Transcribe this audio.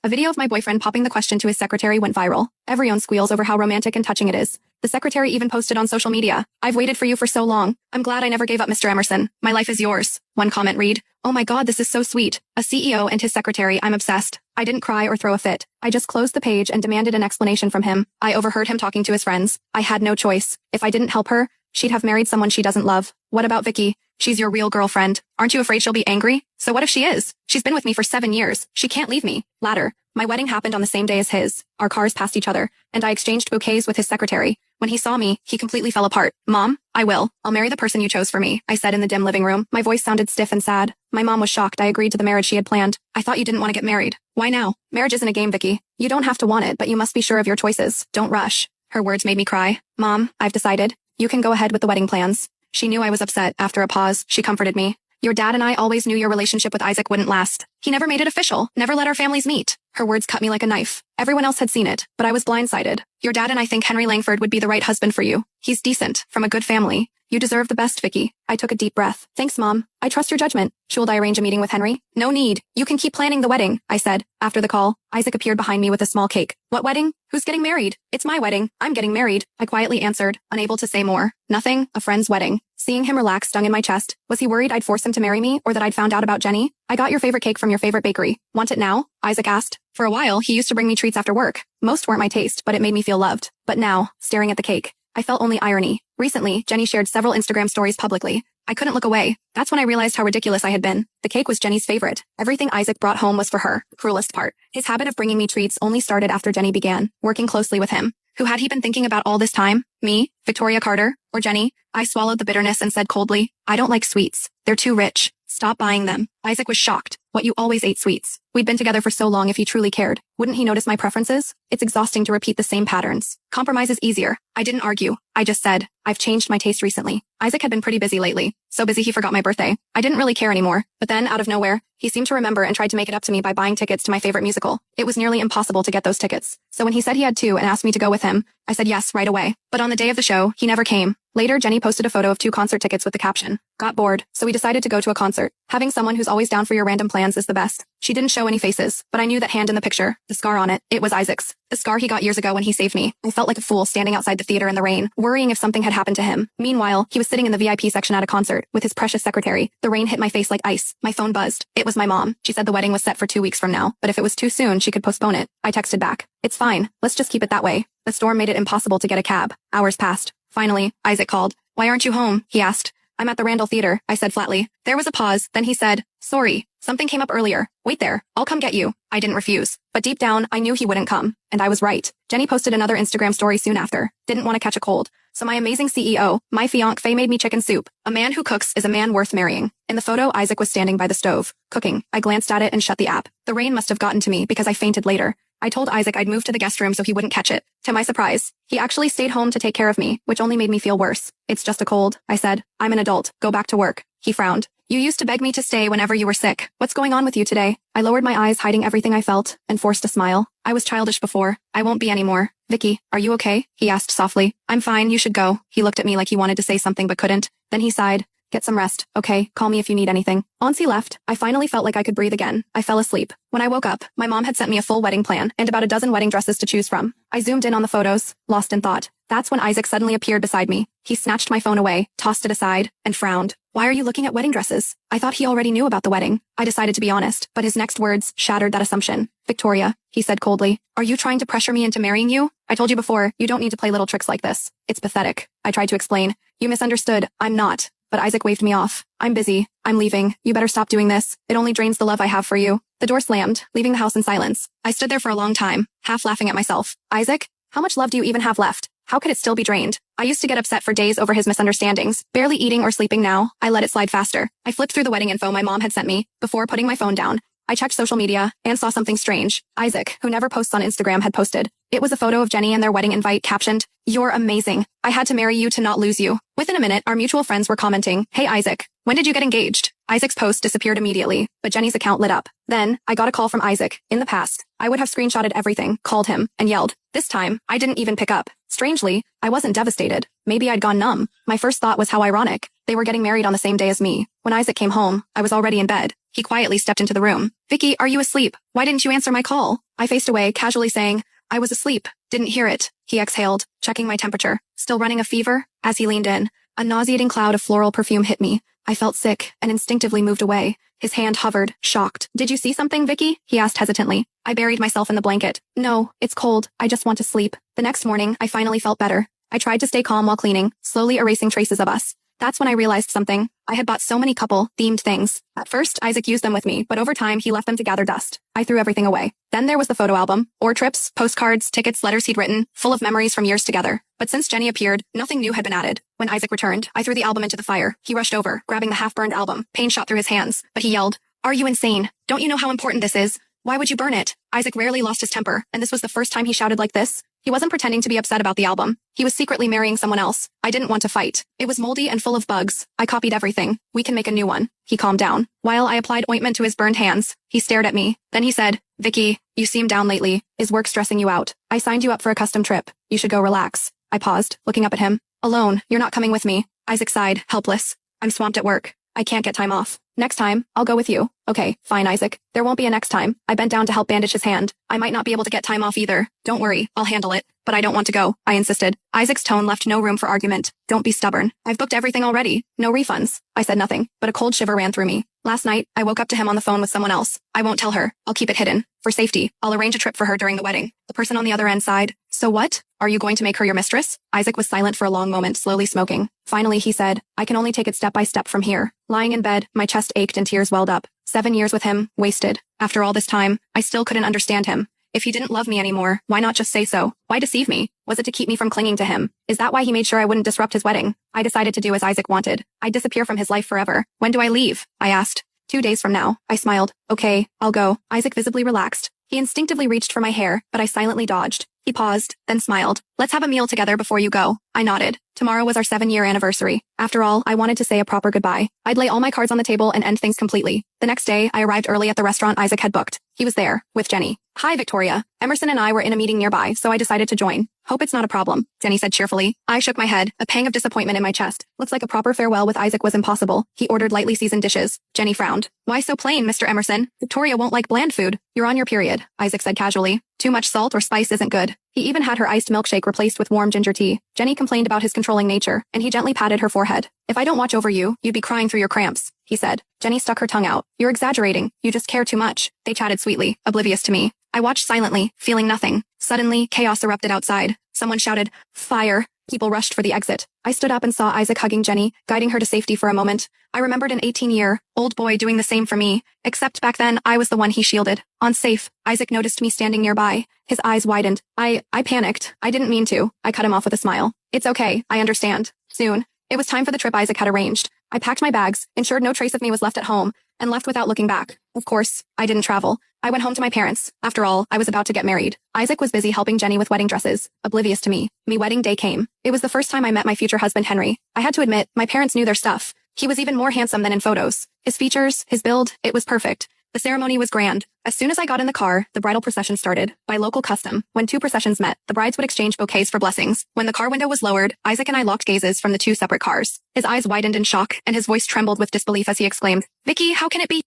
A video of my boyfriend popping the question to his secretary went viral. Everyone squeals over how romantic and touching it is. The secretary even posted on social media, "I've waited for you for so long. I'm glad I never gave up, Mr. Emerson. My life is yours." One comment read, "Oh my god, this is so sweet. A CEO and his secretary, I'm obsessed." I didn't cry or throw a fit. I just closed the page and demanded an explanation from him. I overheard him talking to his friends. I had no choice. If I didn't help her, she'd have married someone she doesn't love. What about Vicky? She's your real girlfriend. Aren't you afraid she'll be angry? So what if she is? She's been with me for 7 years. She can't leave me. Ladder. My wedding happened on the same day as his. Our cars passed each other, and I exchanged bouquets with his secretary. When he saw me, he completely fell apart. "Mom, I will. I'll marry the person you chose for me," I said in the dim living room. My voice sounded stiff and sad. My mom was shocked I agreed to the marriage she had planned. "I thought you didn't want to get married. Why now? Marriage isn't a game, Vicky. You don't have to want it, but you must be sure of your choices. Don't rush." Her words made me cry. "Mom, I've decided. You can go ahead with the wedding plans." She knew I was upset. After a pause, she comforted me. "Your dad and I always knew your relationship with Isaac wouldn't last. He never made it official, never let our families meet." Her words cut me like a knife. Everyone else had seen it, but I was blindsided. "Your dad and I think Henry Langford would be the right husband for you. He's decent, from a good family. You deserve the best, Vicky." I took a deep breath. "Thanks, Mom. I trust your judgment. Should I arrange a meeting with Henry?" "No need. You can keep planning the wedding," I said. After the call, Isaac appeared behind me with a small cake. "What wedding? Who's getting married?" "It's my wedding. I'm getting married," I quietly answered, unable to say more. "Nothing. A friend's wedding." Seeing him relax stung in my chest. Was he worried I'd force him to marry me, or that I'd found out about Jenny? "I got your favorite cake from your favorite bakery. Want it now?" Isaac asked. For a while, he used to bring me treats after work. Most weren't my taste, but it made me feel loved. But now, staring at the cake, I felt only irony. Recently, Jenny shared several Instagram stories publicly. I couldn't look away. That's when I realized how ridiculous I had been. The cake was Jenny's favorite. Everything Isaac brought home was for her. Cruelest part. His habit of bringing me treats only started after Jenny began working closely with him. Who had he been thinking about all this time? Me? Victoria Carter? Or Jenny? I swallowed the bitterness and said coldly, "I don't like sweets. They're too rich. Stop buying them." Isaac was shocked. "What, you always ate sweets? We'd been together for so long. If he truly cared, wouldn't he notice my preferences? It's exhausting to repeat the same patterns. Compromise is easier." I didn't argue. I just said, "I've changed my taste recently." Isaac had been pretty busy lately. So busy he forgot my birthday. I didn't really care anymore. But then, out of nowhere, he seemed to remember and tried to make it up to me by buying tickets to my favorite musical. It was nearly impossible to get those tickets. So when he said he had two and asked me to go with him, I said yes right away. But on the day of the show, he never came. Later, Jenny posted a photo of 2 concert tickets with the caption, "Got bored, so we decided to go to a concert." Having someone who's always down for your random plans is the best. She didn't show any faces, but I knew that hand in the picture, the scar on it was Isaac's. The scar he got years ago when he saved me. I felt like a fool standing outside the theater in the rain, worrying if something had happened to him. Meanwhile, he was sitting in the VIP section at a concert with his precious secretary. The rain hit my face like ice. My phone buzzed. It was my mom. She said the wedding was set for 2 weeks from now, but if it was too soon, she could postpone it. I texted back, "It's fine. Let's just keep it that way." The storm made it impossible to get a cab. Hours passed. Finally, Isaac called. "Why aren't you home?" he asked. "I'm at the Randall Theater," I said flatly. There was a pause, then he said, "Sorry, something came up earlier. Wait there, I'll come get you." I didn't refuse. But deep down, I knew he wouldn't come. And I was right. Jenny posted another Instagram story soon after. Didn't want to catch a cold. So my amazing CEO, my fiancé, made me chicken soup. A man who cooks is a man worth marrying. In the photo, Isaac was standing by the stove, cooking. I glanced at it and shut the app. The rain must have gotten to me because I fainted later. I told Isaac I'd move to the guest room so he wouldn't catch it. To my surprise, he actually stayed home to take care of me, which only made me feel worse. "It's just a cold," I said. "I'm an adult. Go back to work." He frowned. "You used to beg me to stay whenever you were sick. What's going on with you today?" I lowered my eyes, hiding everything I felt, and forced a smile. "I was childish before. I won't be anymore." "Vicky, are you okay?" he asked softly. "I'm fine. You should go." He looked at me like he wanted to say something but couldn't. Then he sighed. "Get some rest, okay? Call me if you need anything." Once he left, I finally felt like I could breathe again. I fell asleep. When I woke up, my mom had sent me a full wedding plan and about a dozen wedding dresses to choose from. I zoomed in on the photos, lost in thought. That's when Isaac suddenly appeared beside me. He snatched my phone away, tossed it aside, and frowned. "Why are you looking at wedding dresses?" I thought he already knew about the wedding. I decided to be honest, but his next words shattered that assumption. "Victoria," he said coldly, "are you trying to pressure me into marrying you? I told you before, you don't need to play little tricks like this. It's pathetic." I tried to explain. "You misunderstood. I'm not." But Isaac waved me off. "I'm busy. I'm leaving. You better stop doing this. It only drains the love I have for you." The door slammed, leaving the house in silence. I stood there for a long time, half laughing at myself. Isaac? How much love do you even have left? How could it still be drained? I used to get upset for days over his misunderstandings, barely eating or sleeping now. I let it slide faster. I flipped through the wedding info my mom had sent me. Before putting my phone down, I checked social media and saw something strange. Isaac, who never posts on Instagram, had posted. It was a photo of Jenny and their wedding invite captioned, "You're amazing. I had to marry you to not lose you." Within a minute, our mutual friends were commenting, "Hey Isaac, when did you get engaged?" Isaac's post disappeared immediately, but Jenny's account lit up. Then, I got a call from Isaac. In the past, I would have screenshotted everything, called him, and yelled. This time, I didn't even pick up. Strangely, I wasn't devastated. Maybe I'd gone numb. My first thought was how ironic. They were getting married on the same day as me. When Isaac came home, I was already in bed. He quietly stepped into the room. Vicky, are you asleep? Why didn't you answer my call? I faced away, casually saying, I was asleep. Didn't hear it. He exhaled, checking my temperature. Still running a fever? As he leaned in, a nauseating cloud of floral perfume hit me. I felt sick and instinctively moved away. His hand hovered, shocked. Did you see something, Vicky? He asked hesitantly. I buried myself in the blanket. No, it's cold. I just want to sleep. The next morning, I finally felt better. I tried to stay calm while cleaning, slowly erasing traces of us. That's when I realized something. I had bought so many couple-themed things. At first, Isaac used them with me, but over time, he left them to gather dust. I threw everything away. Then there was the photo album, or trips, postcards, tickets, letters he'd written, full of memories from years together. But since Jenny appeared, nothing new had been added. When Isaac returned, I threw the album into the fire. He rushed over, grabbing the half-burned album. Pain shot through his hands, but he yelled, Are you insane? Don't you know how important this is? Why would you burn it? Isaac rarely lost his temper, and this was the first time he shouted like this. He wasn't pretending to be upset about the album. He was secretly marrying someone else. I didn't want to fight. It was moldy and full of bugs. I copied everything. We can make a new one. He calmed down. While I applied ointment to his burned hands, he stared at me. Then he said, Vicky, you seem down lately. Is work stressing you out? I signed you up for a custom trip. You should go relax. I paused, looking up at him. Alone, you're not coming with me. Isaac sighed, helpless. I'm swamped at work. I can't get time off. Next time, I'll go with you. Okay, fine, Isaac. There won't be a next time. I bent down to help bandage his hand. I might not be able to get time off either. Don't worry, I'll handle it. But I don't want to go, I insisted. Isaac's tone left no room for argument. Don't be stubborn. I've booked everything already. No refunds. I said nothing, but a cold shiver ran through me. Last night, I woke up to him on the phone with someone else. I won't tell her. I'll keep it hidden. For safety, I'll arrange a trip for her during the wedding. The person on the other end sighed. So what? Are you going to make her your mistress? Isaac was silent for a long moment, slowly smoking. Finally, he said, I can only take it step by step from here. Lying in bed, my chest ached and tears welled up. 7 years with him, wasted. After all this time, I still couldn't understand him. If he didn't love me anymore, why not just say so? Why deceive me? Was it to keep me from clinging to him? Is that why he made sure I wouldn't disrupt his wedding? I decided to do as Isaac wanted. I'd disappear from his life forever. When do I leave? I asked. 2 days from now. I smiled. Okay, I'll go. Isaac visibly relaxed. He instinctively reached for my hair, but I silently dodged. He paused, then smiled. Let's have a meal together before you go. I nodded. Tomorrow was our 7-year anniversary. After all, I wanted to say a proper goodbye. I'd lay all my cards on the table and end things completely. The next day, I arrived early at the restaurant Isaac had booked. He was there, with Jenny. Hi, Victoria. Emerson and I were in a meeting nearby, so I decided to join. Hope it's not a problem, Jenny said cheerfully. I shook my head, a pang of disappointment in my chest. Looks like a proper farewell with Isaac was impossible. He ordered lightly seasoned dishes. Jenny frowned. Why so plain, Mr. Emerson? Victoria won't like bland food. You're on your period, Isaac said casually. Too much salt or spice isn't good. He even had her iced milkshake replaced with warm ginger tea. Jenny complained about his controlling nature, and he gently patted her forehead. If I don't watch over you, you'd be crying through your cramps, he said. Jenny stuck her tongue out. You're exaggerating. You just care too much. They chatted sweetly, oblivious to me. I watched silently, feeling nothing. Suddenly, chaos erupted outside. Someone shouted, Fire! People rushed for the exit. I stood up and saw Isaac hugging Jenny, guiding her to safety for a moment. I remembered an 18-year-old boy doing the same for me, except back then I was the one he shielded. Unsafe, Isaac noticed me standing nearby. His eyes widened. I panicked. I didn't mean to. I cut him off with a smile. It's okay, I understand. Soon. It was time for the trip Isaac had arranged. I packed my bags, ensured no trace of me was left at home, and left without looking back. Of course, I didn't travel. I went home to my parents. After all, I was about to get married. Isaac was busy helping Jenny with wedding dresses, oblivious to me. Me wedding day came. It was the first time I met my future husband, Henry. I had to admit, my parents knew their stuff. He was even more handsome than in photos. His features, his build, it was perfect. The ceremony was grand. As soon as I got in the car, the bridal procession started. By local custom, when two processions met, the brides would exchange bouquets for blessings. When the car window was lowered, Isaac and I locked gazes from the two separate cars. His eyes widened in shock, and his voice trembled with disbelief as he exclaimed, Vicky, how can it be?